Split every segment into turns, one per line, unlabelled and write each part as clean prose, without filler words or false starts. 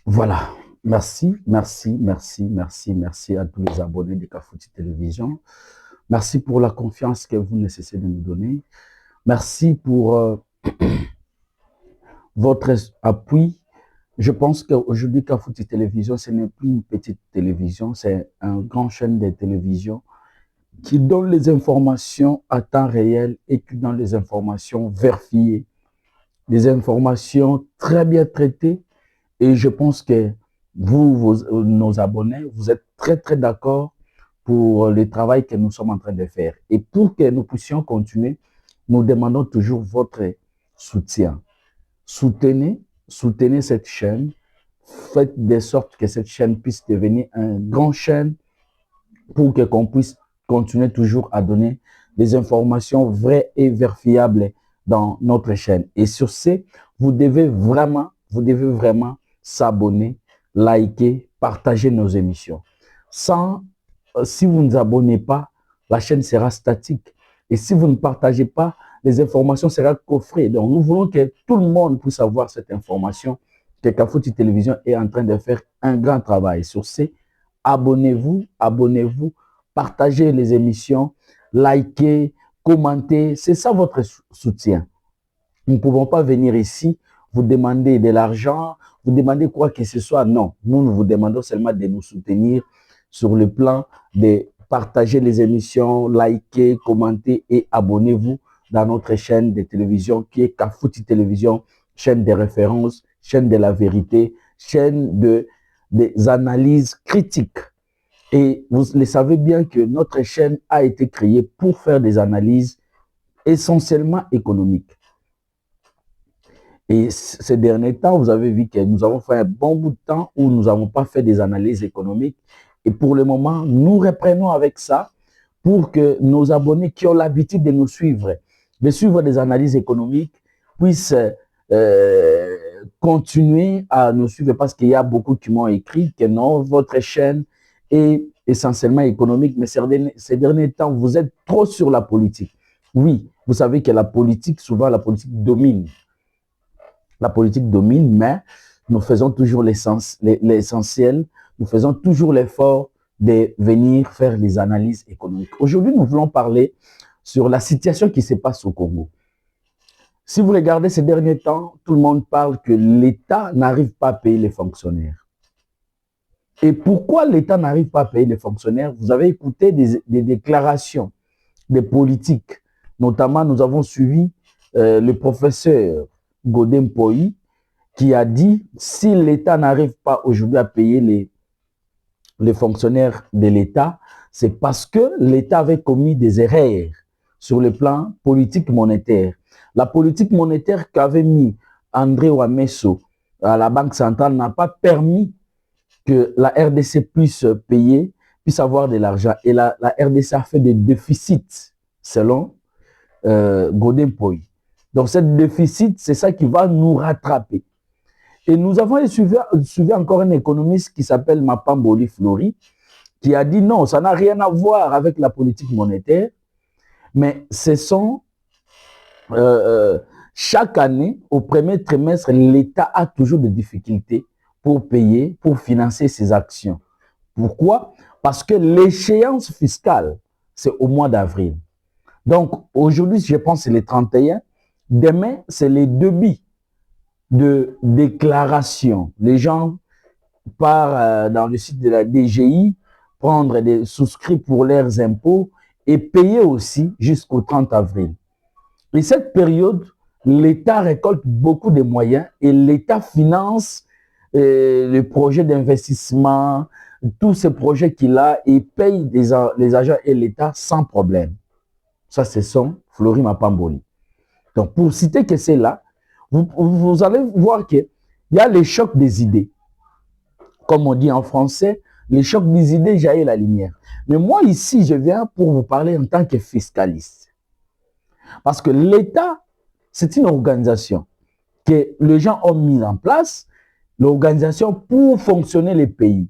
Voilà. Merci à tous les abonnés de Kafouti Télévision. Merci pour la confiance que vous ne cessez de nous donner. Merci pour votre appui. Je pense qu'aujourd'hui, Kafouti Télévision, ce n'est plus une petite télévision, c'est un grand chaîne de télévision qui donne les informations à temps réel et qui donne les informations vérifiées, des informations très bien traitées. Et je pense que nos abonnés, vous êtes très, très d'accord pour le travail que nous sommes en train de faire. Et pour que nous puissions continuer, nous demandons toujours votre soutien. Soutenez cette chaîne. Faites de sorte que cette chaîne puisse devenir un grand chaîne pour qu'on puisse continuer toujours à donner des informations vraies et vérifiables dans notre chaîne. Et sur ce, vous devez vraiment s'abonner, liker, partager nos émissions. Si vous ne vous abonnez pas, la chaîne sera statique. Et si vous ne partagez pas, les informations seront coffrées. Donc, nous voulons que tout le monde puisse avoir cette information que Kafouti Télévision est en train de faire un grand travail. Sur ce, abonnez-vous, partagez les émissions, likez, commentez. C'est ça votre soutien. Nous ne pouvons pas venir ici, vous demander de l'argent, vous demander quoi que ce soit. Non, nous vous demandons seulement de nous soutenir sur le plan de partager les émissions, liker, commenter et abonnez-vous dans notre chaîne de télévision qui est Kafouti Télévision, chaîne de référence, chaîne de la vérité, chaîne des analyses critiques. Et vous le savez bien que notre chaîne a été créée pour faire des analyses essentiellement économiques. Et ces derniers temps, vous avez vu que nous avons fait un bon bout de temps où nous n'avons pas fait des analyses économiques. Et pour le moment, nous reprenons avec ça pour que nos abonnés qui ont l'habitude de nous suivre, de suivre des analyses économiques, puissent continuer à nous suivre parce qu'il y a beaucoup qui m'ont écrit que non, votre chaîne est essentiellement économique, mais ces derniers temps, vous êtes trop sur la politique. Oui, vous savez que la politique, souvent la politique domine. La politique domine, mais nous faisons toujours l'essentiel, nous faisons toujours l'effort de venir faire les analyses économiques. Aujourd'hui, nous voulons parler sur la situation qui se passe au Congo. Si vous regardez ces derniers temps, tout le monde parle que l'État n'arrive pas à payer les fonctionnaires. Et pourquoi l'État n'arrive pas à payer les fonctionnaires? Vous avez écouté des déclarations des politiques. Notamment, nous avons suivi le professeur Godin Poi qui a dit si l'État n'arrive pas aujourd'hui à payer les fonctionnaires de l'État, c'est parce que l'État avait commis des erreurs sur le plan politique monétaire. La politique monétaire qu'avait mis André Ouamesso à la Banque centrale n'a pas permis que la RDC puisse payer, puisse avoir de l'argent. Et la RDC a fait des déficits, selon Godin Poi. Donc, ce déficit, c'est ça qui va nous rattraper. Et nous avons suivi encore un économiste qui s'appelle Mapamboli Flori, qui a dit non, ça n'a rien à voir avec la politique monétaire, mais ce sont chaque année, au premier trimestre, l'État a toujours des difficultés pour payer, pour financer ses actions. Pourquoi? Parce que l'échéance fiscale, c'est au mois d'avril. Donc, aujourd'hui, je pense que c'est le 31. Demain, c'est les débits de déclaration. Les gens partent dans le site de la DGI, prendre des souscrits pour leurs impôts et payer aussi jusqu'au 30 avril. Et cette période, l'État récolte beaucoup de moyens et l'État finance les projets d'investissement, tous ces projets qu'il a et paye les agents et l'État sans problème. Ça, c'est son Flori Mapamboli. Donc, pour citer que c'est là, vous allez voir qu'il y a les chocs des idées. Comme on dit en français, les chocs des idées jaillissent la lumière. Mais moi, ici, je viens pour vous parler en tant que fiscaliste. Parce que l'État, c'est une organisation que les gens ont mis en place, l'organisation pour fonctionner les pays.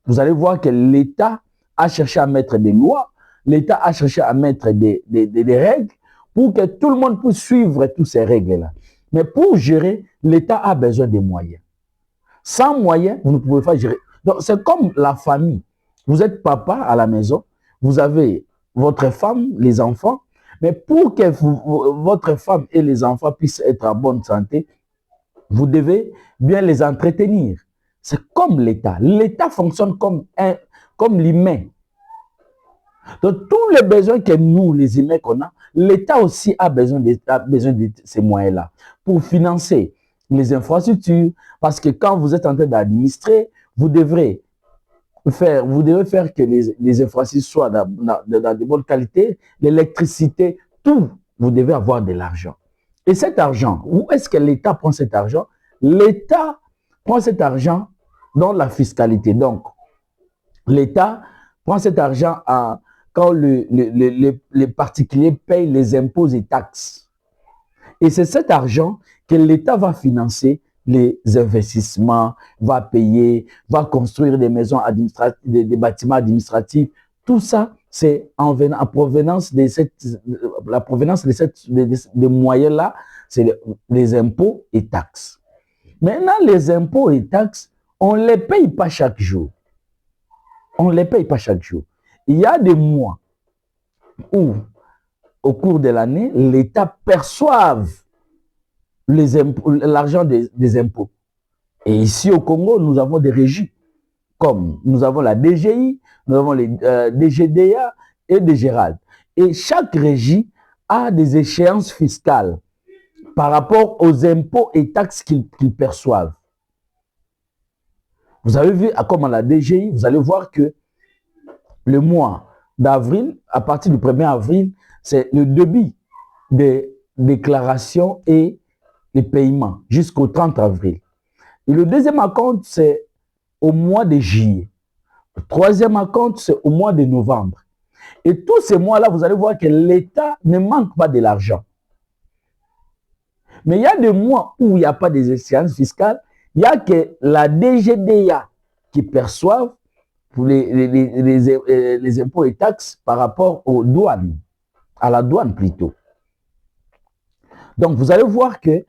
Vous allez voir que l'État a cherché à mettre des lois, l'État a cherché à mettre des règles pour que tout le monde puisse suivre toutes ces règles-là. Mais pour gérer, l'État a besoin des moyens. Sans moyens, vous ne pouvez pas gérer. Donc, c'est comme la famille. Vous êtes papa à la maison, vous avez votre femme, les enfants, mais pour que votre femme et les enfants puissent être en bonne santé, vous devez bien les entretenir. C'est comme l'État. L'État fonctionne comme l'humain. Donc, tous les besoins que nous, les humains qu'on a, l'État aussi a besoin de ces moyens-là pour financer les infrastructures. Parce que quand vous êtes en train d'administrer, vous devez faire que les infrastructures soient dans de bonne qualité, l'électricité, tout. Vous devez avoir de l'argent. Et cet argent, où est-ce que l'État prend cet argent? L'État prend cet argent dans la fiscalité. Donc, l'État prend cet argent quand les particuliers payent les impôts et taxes. Et c'est cet argent que l'État va financer les investissements, va payer, va construire des maisons administratives, des bâtiments administratifs. Tout ça, c'est en provenance de des moyens-là, c'est les impôts et taxes. Maintenant, les impôts et taxes, on ne les paye pas chaque jour. On ne les paye pas chaque jour. Il y a des mois où, au cours de l'année, l'État perçoive l'argent des impôts. Et ici au Congo, nous avons des régies, comme nous avons la DGI, nous avons les DGDA et DGRAD. Et chaque régie a des échéances fiscales par rapport aux impôts et taxes qu'ils perçoivent. Vous avez vu, comme à la DGI, vous allez voir que le mois d'avril, à partir du 1er avril, c'est le débit des déclarations et les paiements jusqu'au 30 avril. Et le deuxième acompte, c'est au mois de juillet. Le troisième acompte, c'est au mois de novembre. Et tous ces mois-là, vous allez voir que l'État ne manque pas de l'argent. Mais il y a des mois où il n'y a pas des échéances fiscales, il n'y a que la DGDA qui perçoivent pour les impôts et taxes par rapport aux douanes, à la douane plutôt. Donc, vous allez voir que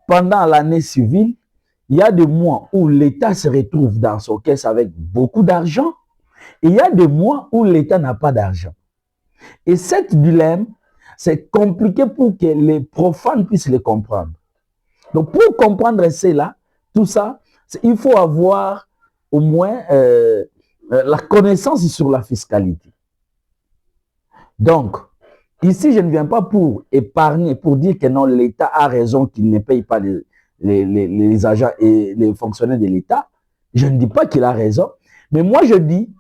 pendant l'année civile, il y a des mois où l'État se retrouve dans son caisse avec beaucoup d'argent et il y a des mois où l'État n'a pas d'argent. Et cette dilemme, c'est compliqué pour que les profanes puissent le comprendre. Donc, pour comprendre cela, tout ça, il faut avoir au moins la connaissance sur la fiscalité. Donc, ici, je ne viens pas pour épargner, pour dire que non, l'État a raison qu'il ne paye pas les agents et les fonctionnaires de l'État. Je ne dis pas qu'il a raison, mais moi je dis,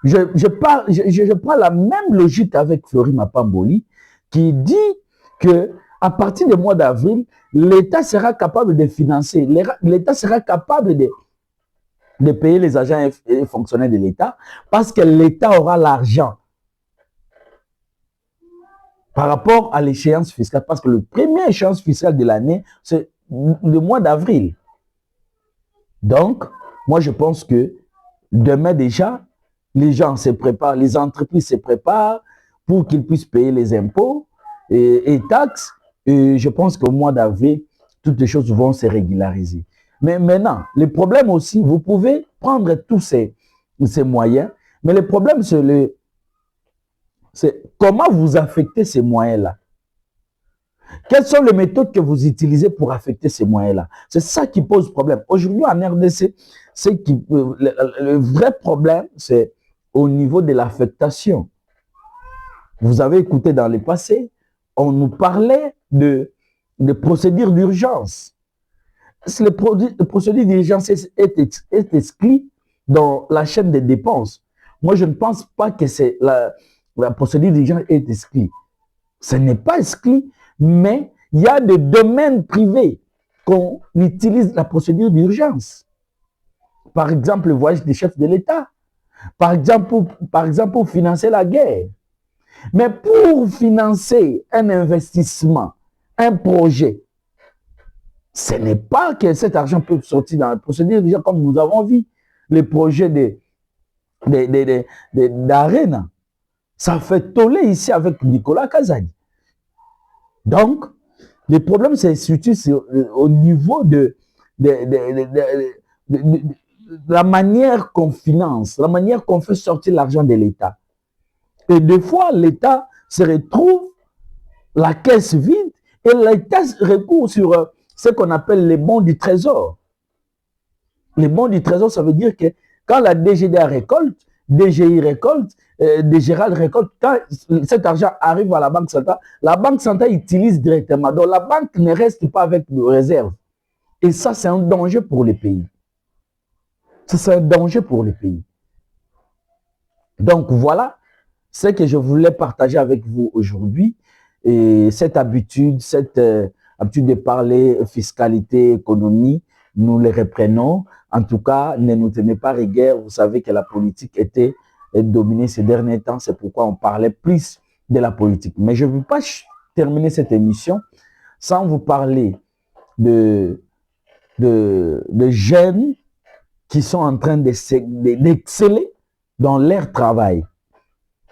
je prends la même logique avec Fleury Mapamboli, qui dit que à partir du mois d'avril, l'État sera capable de financer, l'État sera capable de payer les agents et les fonctionnaires de l'État parce que l'État aura l'argent par rapport à l'échéance fiscale. Parce que le premier échéance fiscale de l'année, c'est le mois d'avril. Donc, moi, je pense que demain déjà, les gens se préparent, les entreprises se préparent pour qu'ils puissent payer les impôts et taxes. Et je pense qu'au mois d'avril, toutes les choses vont se régulariser. Mais maintenant, le problème aussi, vous pouvez prendre tous ces moyens, mais le problème, c'est comment vous affectez ces moyens-là. Quelles sont les méthodes que vous utilisez pour affecter ces moyens-là? C'est ça qui pose problème. Aujourd'hui, en RDC, le vrai problème, c'est au niveau de l'affectation. Vous avez écouté dans le passé, on nous parlait de procédures d'urgence. Le procédure d'urgence est exclu dans la chaîne des dépenses. Moi, je ne pense pas que la procédure d'urgence est exclue. Ce n'est pas exclu, mais il y a des domaines privés qu'on utilise la procédure d'urgence. Par exemple, le voyage des chefs de l'État. Par exemple, pour financer la guerre. Mais pour financer un investissement, un projet, ce n'est pas que cet argent peut sortir dans la procédure d'urgence comme nous avons vu. Les projets d'Arena. Ça fait toller ici avec Nicolas Kazadi. Donc, le problème, c'est surtout au niveau de la manière qu'on finance, la manière qu'on fait sortir l'argent de l'État. Et des fois, l'État se retrouve la caisse vide et l'État recourt sur ce qu'on appelle les bons du trésor. Les bons du trésor, ça veut dire que quand la DGDA récolte, DGI récolte, DGRAL récolte, quand cet argent arrive à la Banque centrale utilise directement. Donc la banque ne reste pas avec nos réserves. Et ça, c'est un danger pour les pays. Ça, c'est un danger pour les pays. Donc voilà ce que je voulais partager avec vous aujourd'hui. Et cette habitude de parler fiscalité, économie, nous les reprenons. En tout cas, ne nous tenez pas rigueur. Vous savez que la politique était dominée ces derniers temps. C'est pourquoi on parlait plus de la politique. Mais je ne veux pas terminer cette émission sans vous parler de jeunes qui sont en train d'exceller dans leur travail.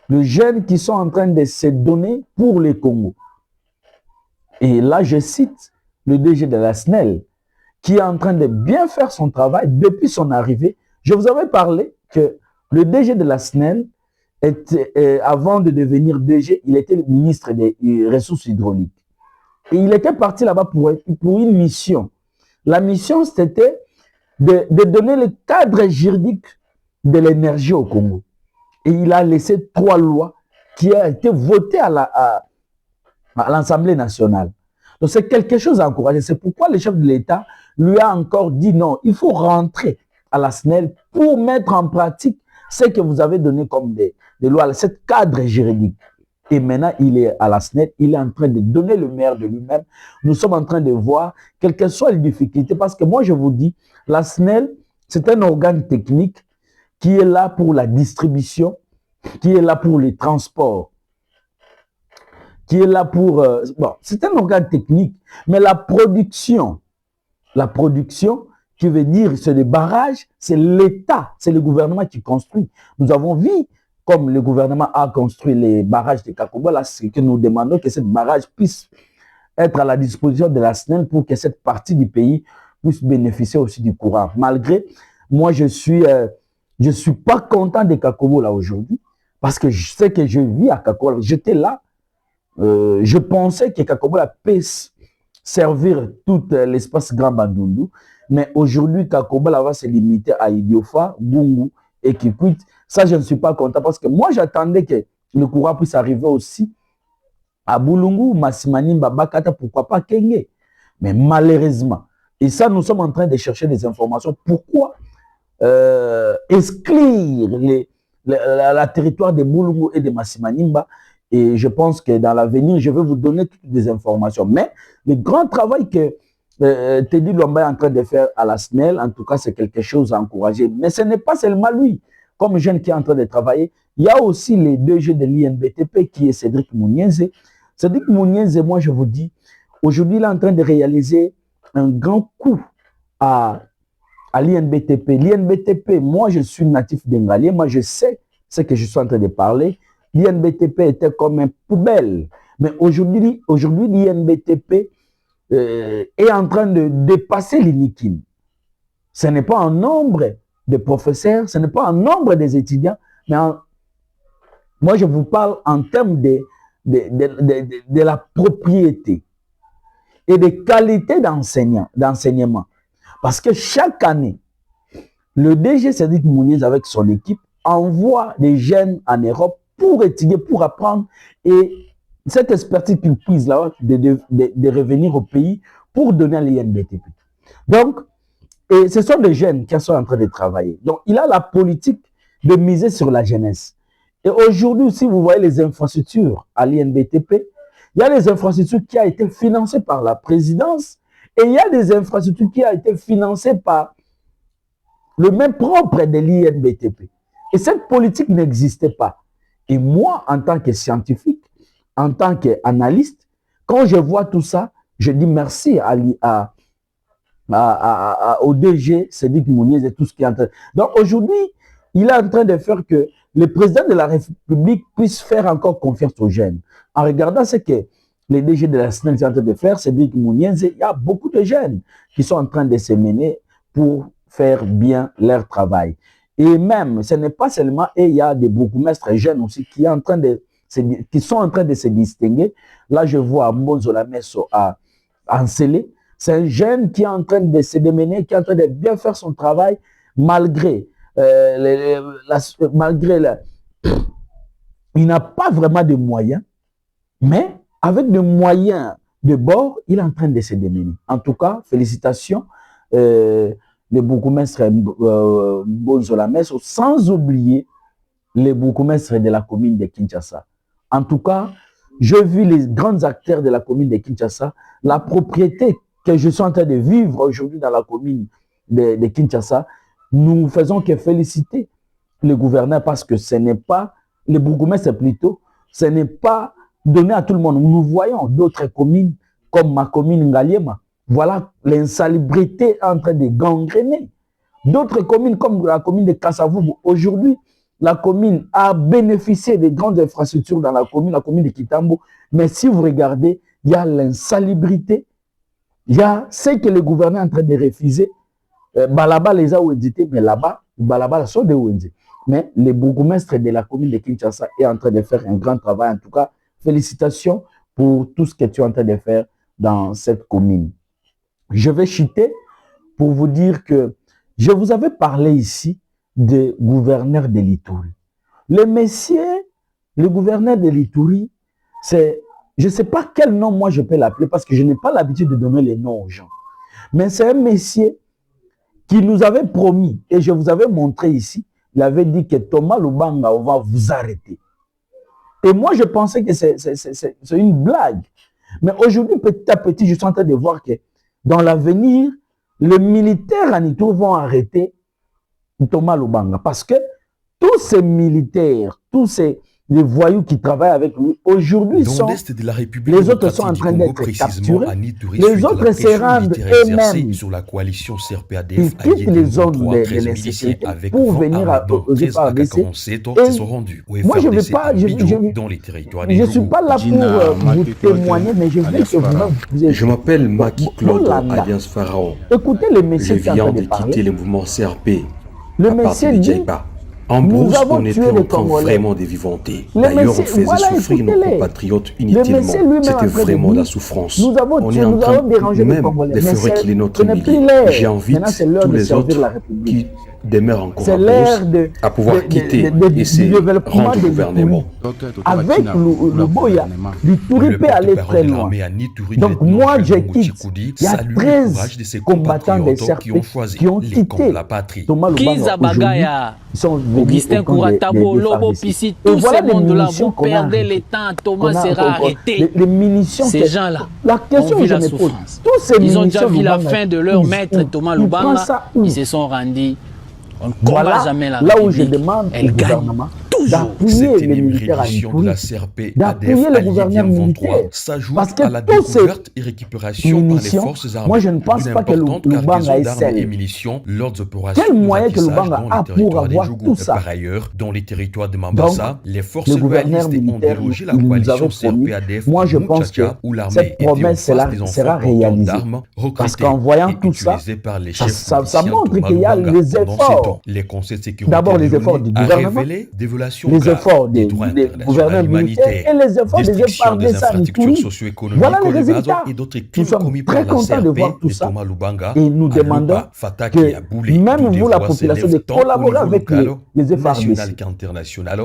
De jeunes qui sont en train de se donner pour les Congo. Et là, je cite le DG de la SNEL, qui est en train de bien faire son travail depuis son arrivée. Je vous avais parlé que le DG de la SNEL, avant de devenir DG, il était le ministre des ressources hydrauliques. Et il était parti là-bas pour une mission. La mission, c'était de donner le cadre juridique de l'énergie au Congo. Et il a laissé 3 lois qui ont été votées à l'Assemblée nationale. Donc c'est quelque chose à encourager. C'est pourquoi le chef de l'État lui a encore dit non, il faut rentrer à la SNEL pour mettre en pratique ce que vous avez donné comme des lois, ce cadre juridique. Et maintenant, il est à la SNEL, il est en train de donner le meilleur de lui-même. Nous sommes en train de voir quelles que soient les difficultés, parce que moi je vous dis, la SNEL, c'est un organe technique qui est là pour la distribution, qui est là pour les transports, qui est là pour... bon, c'est un organe technique, mais la production qui veut dire c'est des barrages, c'est l'État, c'est le gouvernement qui construit. Nous avons vu comme le gouvernement a construit les barrages de Kakobo, là, c'est que nous demandons que ces barrages puissent être à la disposition de la SNEL pour que cette partie du pays puisse bénéficier aussi du courant. Malgré, moi, je suis pas content de Kakobo là aujourd'hui, parce que je sais que je vis à Kakobo. J'étais là, je pensais que Kakobo là peut servir tout l'espace Grand Bandundu, mais aujourd'hui, Kakobo là va se limiter à Idiofa, Bungu et Kikwit. Ça, je ne suis pas content, parce que moi, j'attendais que le courant puisse arriver aussi à Boulungu, Massimanimba, Bakata, pourquoi pas Kenge. Mais malheureusement, et ça, nous sommes en train de chercher des informations. Pourquoi exclure la territoire de Boulungu et de Massimanimba? Et je pense que dans l'avenir, je vais vous donner toutes les informations. Mais le grand travail que Teddy Lomba est en train de faire à la SNEL, en tout cas, c'est quelque chose à encourager. Mais ce n'est pas seulement lui, comme jeune qui est en train de travailler. Il y a aussi les 2G de l'INBTP qui est Cédric Mounienze. Cédric Mounienze, moi, je vous dis, aujourd'hui, il est en train de réaliser un grand coup à l'INBTP. L'INBTP, moi, je suis natif d'Engalien, moi, je sais ce que je suis en train de parler. L'INBTP était comme une poubelle. Mais aujourd'hui, l'INBTP est en train de dépasser l'INIKIN. Ce n'est pas un nombre de professeurs, ce n'est pas un nombre des étudiants, mais moi, je vous parle en termes de la propriété et des qualités d'enseignement. Parce que chaque année, le DG Cédric Mounienze avec son équipe envoie des jeunes en Europe pour étudier, pour apprendre, et cette expertise qu'il puise là de revenir au pays pour donner à l'INBTP. Donc, et ce sont des jeunes qui sont en train de travailler. Donc, il a la politique de miser sur la jeunesse. Et aujourd'hui, si vous voyez les infrastructures à l'INBTP, il y a des infrastructures qui ont été financées par la présidence et il y a des infrastructures qui ont été financées par le même propre de l'INBTP. Et cette politique n'existait pas. Et moi, en tant que scientifique, en tant qu'analyste, quand je vois tout ça, je dis merci au DG Cédric Mounienze et tout ce qui est en train. Donc aujourd'hui, il est en train de faire que le président de la République puisse faire encore confiance aux jeunes. En regardant ce que les DG de la SNEL sont en train de faire, Cédric Mounienze, il y a beaucoup de jeunes qui sont en train de se mener pour faire bien leur travail. Et même, ce n'est pas seulement, et il y a des bourgmestres jeunes aussi qui sont en train de se distinguer. Là, je vois Mbonzo Lamesso à Ansele. C'est un jeune qui est en train de se démener, qui est en train de bien faire son travail, malgré il n'a pas vraiment de moyens, mais avec des moyens de bord, il est en train de se démener. En tout cas, félicitations, les bourgmestres Mbonzo Lamesso, sans oublier les bourgmestres de la commune de Kinshasa. En tout cas, je vis les grands acteurs de la commune de Kinshasa, la propriété que je suis en train de vivre aujourd'hui dans la commune de Kinshasa. Nous faisons que féliciter le gouverneur parce que ce n'est pas, les bourgmestres plutôt, ce n'est pas donné à tout le monde. Nous voyons d'autres communes comme ma commune Ngaliema. Voilà l'insalubrité en train de gangréner. D'autres communes comme la commune de Kasavubu, aujourd'hui, la commune a bénéficié des grandes infrastructures dans la commune de Kitambo. Mais si vous regardez, il y a l'insalubrité, il y a ce que le gouverneur est en train de refuser. Balaba les a ouédités, mais là-bas, Balaba sont des ouédités. Mais le bourgmestre de la commune de Kinshasa est en train de faire un grand travail. En tout cas, félicitations pour tout ce que tu es en train de faire dans cette commune. Je vais chuter pour vous dire que je vous avais parlé ici de gouverneur de l'Ituri. Le gouverneur de l'Ituri, c'est, je ne sais pas quel nom moi je peux l'appeler parce que je n'ai pas l'habitude de donner les noms aux gens. Mais c'est un monsieur qui nous avait promis, et je vous avais montré ici, il avait dit que Thomas Lubanga, on va vous arrêter. Et moi, je pensais que c'est une blague. Mais aujourd'hui, petit à petit, je suis en train de voir que dans l'avenir, les militaires en Ituri vont arrêter Thomas Lubanga. Parce que tous ces militaires, les voyous qui travaillent avec lui, aujourd'hui, les autres sont en train d'être capturés. Les autres se rendent eux-mêmes.
Sur la coalition CRPADF,
ils quittent les zones de l'insécurité pour venir aux FARDC. Moi, je ne vais pas, je suis pas là pour vous témoigner, mais je veux que vous...
Je m'appelle Maki Claude, alias Pharaon.
Écoutez le messieurs
qui vient de quitter le mouvement CRP.
Le monsieur dit...
En brousse, on était en train vraiment de vivanter. D'ailleurs, on faisait souffrir nos compatriotes inutilement. C'était vraiment la souffrance. On est en train même de faire qu'il est notre milieu. J'invite tous les autres qui demeurent encore en brousse à pouvoir quitter et se rendre au gouvernement.
Avec le Boya, l'Ituri peut aller très loin. Donc moi, je quitte. Il y a 13 combattants des CRP qui ont quitté Thomas Lubanga aujourd'hui.
Augustin Kouratabo, Lobo Pissi, tous ces mondes-là vont perdre le temps. Thomas sera arrêté.
Les munitions,
ces gens-là
ont vu la souffrance.
Ils ont déjà vu la fin de leur maître Thomas Lubanga. Ils se sont rendus. On ne combat jamais la République.
Là où je demande au gouvernement d'appuyer les militaires à Ituri, d'appuyer le gouvernement militaire. Parce que tous ces munitions, moi je ne pense pas que Lubanga est seul. Quel moyen que Lubanga a pour avoir tout ça?
Par ailleurs, dans les territoires de
Donc,
Mambasa, les forces
le gouverneur militaire, il nous avait promis. Moi je pense que cette promesse sera réalisée. Parce qu'en voyant tout ça, ça montre qu'il y a les efforts. D'abord les efforts du gouvernement, les efforts des gouverneurs militaires et les efforts des FARDC en Ituri. Voilà les résultats. Nous sommes très contents de voir tout ça et nous demandons que même vous, la population, de collaborer avec les FARDC.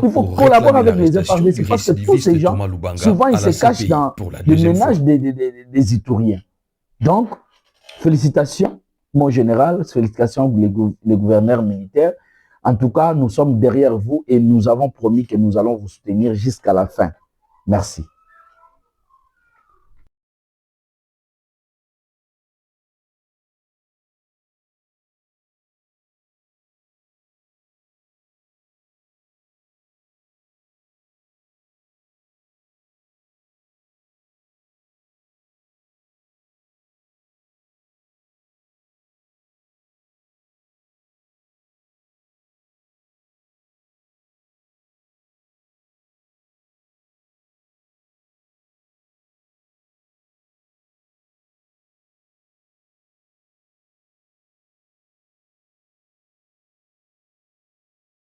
Il faut collaborer avec les FARDC parce que tous ces gens, souvent ils se cachent dans les ménages des Ituriens. Donc, félicitations, mon général, félicitations les gouverneurs militaires. En tout cas, nous sommes derrière vous et nous avons promis que nous allons vous soutenir jusqu'à la fin. Merci.